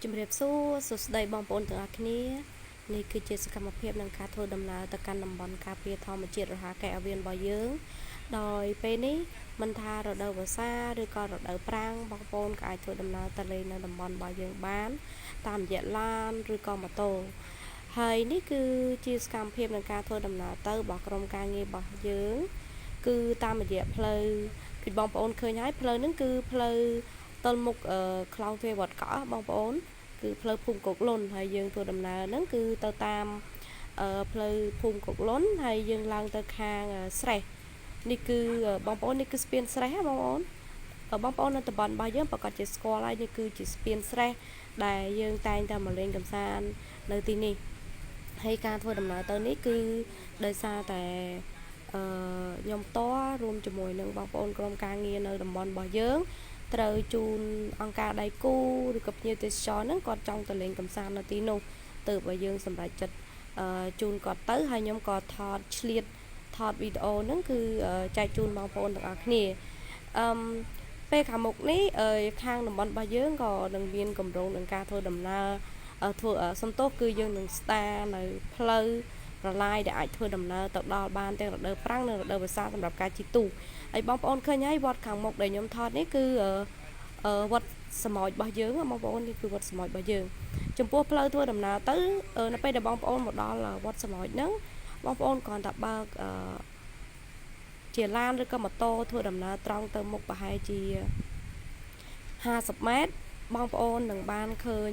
ជំរាបសួរសួស្តីបងប្អូនទាំងអស់គ្នានេះគឺជាសកម្មភាពនៃការធ្វើដំណើរទៅកាន់តំបន់ការពារធម្មជាតិរហាកែអវៀនរបស់យើងដោយពេលនេះមិនថារដូវវស្សាឬក៏រដូវប្រាំងបងប្អូនក៏អាចធ្វើដំណើរទៅលេងនៅតំបន់របស់យើងបានតាមរយៈឡានឬក៏ម៉ូតូហើយនេះគឺជាសកម្មភាពនៃការធ្វើដំណើរទៅរបស់ក្រុមការងាររបស់យើងគឺតាមរយៈផ្លូវគឺបងប្អូនឃើញហើយផ្លូវហ្នឹងគឺផ្លូវតលមុខខ្លងវាវត្តកោះបងប្អូនគឺផ្លូវភូមិកុកលុនហើយយើងធ្វើដំណើរហ្នឹងគឺទៅតាមផ្លូវភូមិកុកលុនហើយយើងឡើងទៅខាងស្រេះនេះគឺបងប្អូននេះគឺស្ពានស្រេះបងប្អូនបងប្អូននៅតំបន់របស់យើងប្រកាសជាស្គាល់ហើយនេះគឺជាស្ពានស្រេះដែលយើងតែងតែមកលេងកម្សាន្តនៅទីនេះហើយការធ្វើដំណើរទៅនេះគឺដោយសារតែខ្ញុំតរួមជាមួយនឹងបងប្អូនក្រុមការងារនៅតំបន់របស់យើងត្រូវជូនអង្គការដៃគូឬក៏ភ្ញៀវទេសចរហ្នឹងគាត់ចង់ទៅលេងកម្សាន្តនៅទីនោះទើបឲ្យយើងសម្រេចចិត្តជូនគាត់ទៅហើយខ្ញុំក៏ថតឆ្លៀតថតវីដេអូហ្នឹងគឺចែកជូនបងប្អូនទាំងអស់គ្នាពេលខាងមុខនេះខាងតំបន់របស់យើងក៏នឹងមានកម្រងនឹងការធ្វើដំណើរធ្វើសំទោសគឺយើងនឹងស្ដារនៅផ្លូវរឡាយដែលអាចធ្វើដំណើរទៅដល់បានទាំងរដូវប្រាំងនិងរដូវវស្សាសម្រាប់ការជិះទូកហើយបងប្អូនឃើញហើយវត្តខាងមុខដែលខ្ញុំថតនេះគឺវត្តសមោចរបស់យើងបងប្អូននេះគឺវត្តសមោចរបស់យើងចំពោះផ្លូវធ្វើដំណើរទៅនៅពេលដែលបងប្អូនមកដល់វត្តសមោចហ្នឹងបងប្អូនគ្រាន់តែបើកជាឡានឬក៏ម៉ូតូធ្វើដំណើរត្រង់ទៅមុខប្រហែលជា50ម៉ែត្របងប្អូននឹងបានឃើញ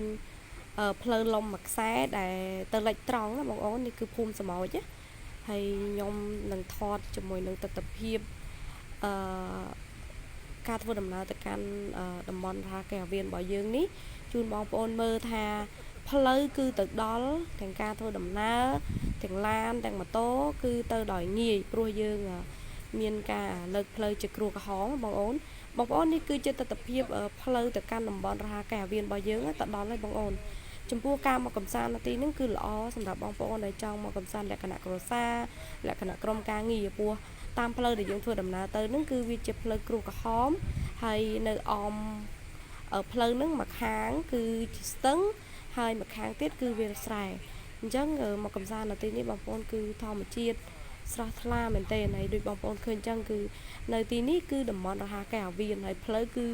ផ្លូវលំមួយខ្សែដែលទៅលិចត្រង់ណាបងប្អូននេះគឺភូមិសមោចណាហើយខ្ញុំនឹងថតជាមួយនឹងទស្សនវិជ្ជាការធ្វើដំណើរទៅកាន់តំបន់រហាកែអវៀនរបស់យើងនេះជូនបងប្អូនមើលថាផ្លូវគឺទៅដល់ទាំងការធ្វើដំណើរទាំងឡានទាំងម៉ូតូគឺទៅដោយងាយព្រោះយើងមានការលើកផ្លូវជាគ្រួក្រហមបងប្អូននេះគឺជាទស្សនវិជ្ជាផ្លូវទៅកាន់តំបន់រហាកែអវៀនរបស់យើងទៅដល់ហើយបងប្អូនចំពោះការមកកំសាន្តនៅទីនេះគឺល្អសម្រាប់បងប្អូនដែលចង់មកកំសាន្តលក្ខណៈគ្រួសារលក្ខណៈក្រុមការងារពោះតាមផ្លូវដែលយើងធ្វើដំណើរទៅហ្នឹងគឺវាជាផ្លូវគ្រួក្រហមហើយនៅអមផ្លូវហ្នឹងមួយខាងគឺជាស្ទឹងហើយមួយខាងទៀតគឺវាស្រែអញ្ចឹងមកកំសាន្តនៅទីនេះបងប្អូនគឺធម្មជាតិស្រស់ថ្លាមែនទែនហើយដូចបងប្អូនឃើញអញ្ចឹងគឺនៅទីនេះគឺតំបន់រហាកែអវៀនហើយផ្លូវគឺ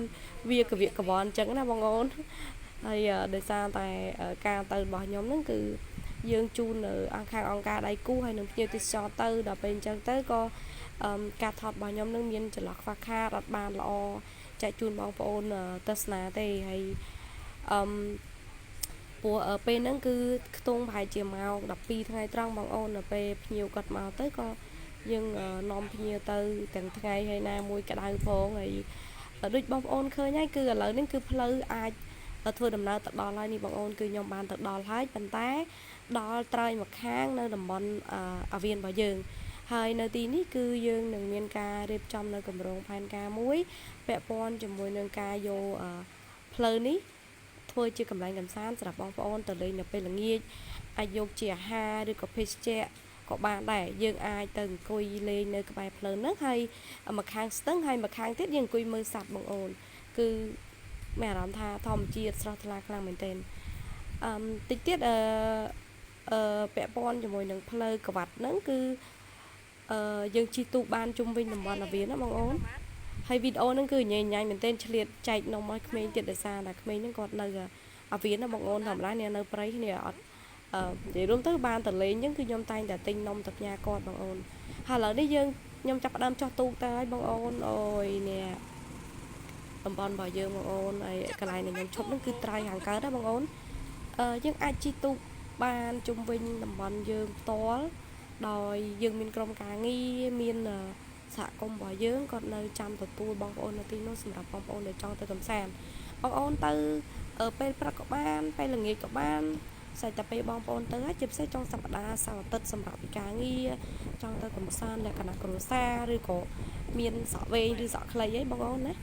វាកវិកវ័នអញ្ចឹងណាបងប្អូនហើយដោយសារតែការទៅរបស់ខ្ញុំហ្នឹងគឺយើងជូននៅអង្គការដៃគូហើយនឹងភ្ញៀវទេសចរទៅដល់ពេលអញ្ចឹងទៅក៏ការថតរបស់ខ្ញុំនឹងមានចន្លោះខ្វះខាតអត់បានល្អចែកជូនបងប្អូនទស្សនាទេហើយព្រោះពេលហ្នឹងគឺខ្ទង់ប្រហែលជាម៉ោង12ថ្ងៃត្រង់បងប្អូននៅពេលភ្ញៀវគាត់មកទៅក៏យើងនាំភ្ញៀវទៅទាំងថ្ងៃហើយណាមួយក្តៅផងហើយដូចបងប្អូនឃើញហើយគឺឥឡូវនេះគឺផ្លូវអាចធ្វើដំណើរទៅដល់ហើយនេះបងប្អូនគឺខ្ញុំបានទៅដល់ហើយប៉ុន្តែដល់ត្រើយមកខាងនៅតំបន់អាវៀនរបស់យើងហើយនៅទីនេះគឺយើងនឹងមានការរៀបចំនៅគម្រោងផែនការមួយពាក់ព័ន្ធជាមួយនឹងការយកផ្លូវនេះធ្វើជាកន្លែងកម្សាន្តសម្រាប់បងប្អូនទៅលេងនៅពេលល្ងាចអាចយកជាអាហារឬក៏ភេសជ្ជៈក៏បានដែរយើងអាចទៅអង្គុយលេងនៅក្បែរផ្លូវហ្នឹងហើយមកខាងស្ទឹងហើយមកខាងទៀតយើងអង្គុយមើលសត្វបងប្អូនគឺមានអារម្មណ៍ថាធម្មជាតិស្រស់ថ្លាខ្លាំងមែនទែនតិចទៀតពាក់ព័ន្ធជាមួយនឹងផ្លូវក្បាត់ហ្នឹងគឺយើងជិះទូកបានជុំវិញតំបន់អាវៀនណាបងប្អូនហើយវីដេអូហ្នឹងគឺញ៉ៃញ៉ៃមែនទែនឆ្លៀតចែកនំឲ្យក្មេងទៀតដោយសារតែក្មេងហ្នឹងគាត់នៅអាវៀនណាបងប្អូនធម្មតាអ្នកនៅព្រៃគ្នាអត់និយាយរួមទៅបានតលេងអញ្ចឹងគឺខ្ញុំតែងតែទិញនំទៅផ្ញើគាត់បងប្អូនហើយឥឡូវនេះខ្ញុំចាប់ផ្ដើមចោះទូកទៅហើយបងប្អូនអូយនេះតំបន់របស់យើងបងប្អូនហើយកន្លែងដែលខ្ញុំឈប់ហ្នឹងគឺត្រៃខាងកើតណាបងប្អូនយើងអាចជិះទូកបានជុំវិញតំបន់យើងផ្ទាល់ដោយយើងមានក្រុមការងារមានសហគមន៍របស់យើងគាត់នៅចាំទទួលបងប្អូននៅទីនោះសម្រាប់បងប្អូនដែលចង់ទៅកម្សាន្តបងប្អូនទៅពេលព្រឹកក៏បានពេលល្ងាចក៏បានស្អែកតែពេលបងប្អូនទៅហើយជាពិសេសចុងសប្តាហ៍សៅរ៍អាទិត្យសម្រាប់ពីការងារចង់ទៅកម្សាន្តលក្ខណៈគ្រួសារឬក៏មានសក់វែងឬសក់ខ្លីអីបងប្អូនណា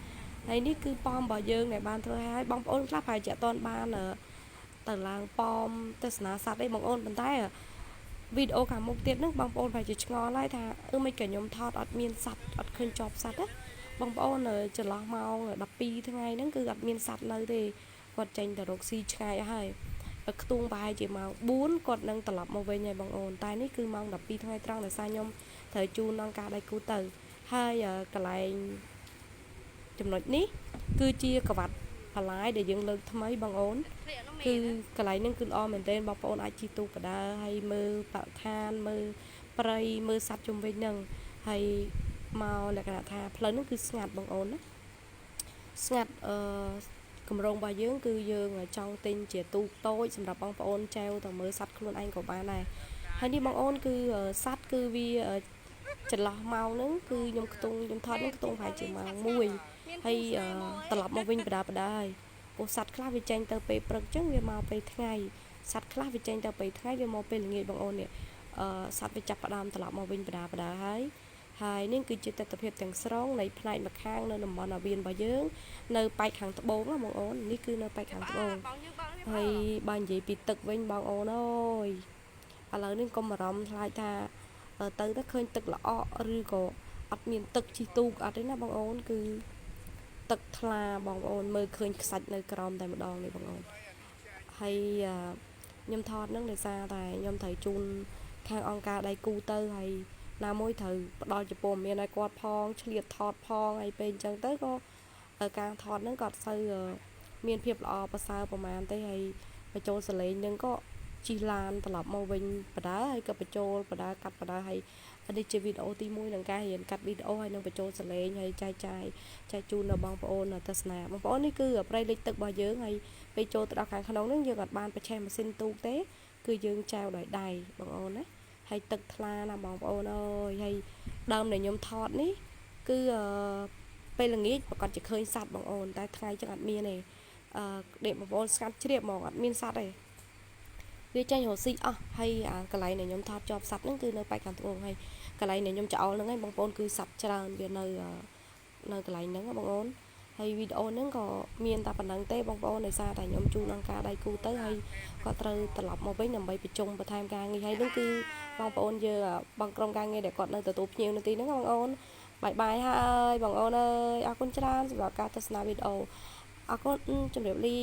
ហើយនេះគឺប៉មរបស់យើងដែលបានធ្វើឲ្យបងប្អូនខ្លះប្រហែលជាអត់ទាន់បានទៅឡើងប៉មទស្សនាសត្វអីបងប្អូនប៉ុន្តែវីដេអូខាងមុខទៀតហ្នឹងបងប្អូនប្រហែលជាឆ្ងល់ហើយថាមិនក៏ខ្ញុំថតអត់មានសត្វអត់ឃើញជាប់សត្វណាបងប្អូនចន្លោះម៉ោង12ថ្ងៃហ្នឹងគឺអត់មានសត្វនៅទេ គាត់ចេញទៅរកស៊ីឆ្ងាយហើយខ្ទង់ប្រហែលជាម៉ោង4គាត់នឹងត្រឡប់មកវិញហើយបងអូនតែនេះគឺម៉ោង12ថ្ងៃត្រង់ដោយសារខ្ញុំត្រូវជូនអង្គការដៃគូទៅហើយកន្លែងចំណុចនេះគឺជាក្បាត់បន្លាយដែលយើងលើកថ្មីបងអូនគឺកន្លែងហ្នឹងគឺល្អមែនទែនបងប្អូនអាចជិះទូកបដើហើយមើលបរិស្ថានមើលព្រៃមើលសត្វជុំវិញហ្នឹងហើយមកលក្ខណៈថាផ្លូវហ្នឹងគឺស្ងាត់បងអូនណាស្ងាត់កម្រងរបស់យើងគឺយើងចង់ទិញជាទូកតូចសម្រាប់បងប្អូនចែវទៅមើលសត្វខ្លួនឯងក៏បានដែរហើយនេះបងអូនគឺសត្វគឺវាចន្លោះម៉ោងហ្នឹងគឺខ្ញុំថតហ្នឹងខ្ទង់ប្រហែលជាម៉ោង1ហើយត្រឡប់មកវិញបដាហើយពោះសត្វខ្លះវាចេញទៅពេលព្រឹកចឹងវាមកពេលថ្ងៃសត្វខ្លះវាចេញទៅពេលថ្ងៃវាមកពេលល្ងាចបងអូននេះសត្វវាចាប់ផ្ដើមត្រឡប់មកវិញបដាហើយនេះគឺជាទស្សនវិជ្ជាទាំងស្រុងនៃផ្នែកម្ខាងនៅតំបន់អាវៀនរបស់យើងនៅប៉ែកខាងត្បូងណាបងអូននេះគឺនៅប៉ែកខាងត្បូងហើយបើនិយាយពីទឹកវិញបងអូនអើយឥឡូវនេះកុំបារម្ភខ្លាចថាទៅឃើញទឹកល្អក់ឬក៏អត់មានទឹកជីទូកអត់ទេណាបងអូនគឺទឹកថ្លាបងប្អូនមើលឃើញខ្សាច់នៅក្រោមតែម្ដងនេះបងអូនហើយខ្ញុំថតនឹងដោយសារតែខ្ញុំត្រូវជូនខាងអង្គការដៃគូទៅហើយណាមួយត្រូវផ្ដល់ជាព័ត៌មានឲ្យគាត់ផងឆ្លៀតថតផងហើយពេលអញ្ចឹងទៅក៏ការថតហ្នឹងក៏អត់សូវមានភាពល្អប្រសើរប្រហែលទេហើយបញ្ចូលសលេងហ្នឹងក៏ជិះឡានត្រឡប់មកវិញបដាហើយក៏បញ្ចូលបដាកាត់បដាហើយនេះជាវីដេអូទី1នឹងការរៀនកាត់វីដេអូហើយនឹងបញ្ចូលសលេងហើយចែកជូនដល់បងប្អូនទស្សនាបងប្អូននេះគឺប្រៃលិចទឹករបស់យើងហើយពេលចូលទៅដល់ខាងក្នុងហ្នឹងយើងអត់បានបញ្ឆេះម៉ាស៊ីនទូកទេគឺយើងចែវដោយដៃបងអូនណាហើយទឹកថ្លាណាបងប្អូនអើយហើយដើមដែលខ្ញុំថតនេះគឺពេលល្ងាចប្រកាសជាឃើញសត្វបងអូនតែថ្ងៃចឹងអត់មានទេដេកបងប្អូនស្ងាត់ជ្រាបហ្មងអត់មានសត្វទេវាចេញរកស៊ីអស់ហើយកន្លែងដែលខ្ញុំថតជាប់សត្វហ្នឹងគឺនៅប៉ែកខាងត្បូងហើយកន្លែងដែលខ្ញុំចោលហ្នឹងឯងបងប្អូនគឺសត្វច្រើនវានៅកន្លែងហ្នឹងបងប្អូនហើយវីដេអូហ្នឹងក៏មានតែប៉ុណ្្នឹងទេបងប្អូនដោយសារតែខ្ញុំជូនអង្គការដៃគូទៅហើយគាត់ត្រូវត្រឡប់មកវិញដើម្បីប្រជុំបន្ថែមការងារហើយហ្នឹងគឺបងប្អូនយើងបងក្រុមការងារដែលគាត់នៅទទួលភ្ញៀវនៅទីហ្នឹងបងប្អូនបាយហើយបងប្អូនអើយអរគុណច្រើនសម្រាប់ការទស្សនាវីដេអូអរគុណជម្រាបលា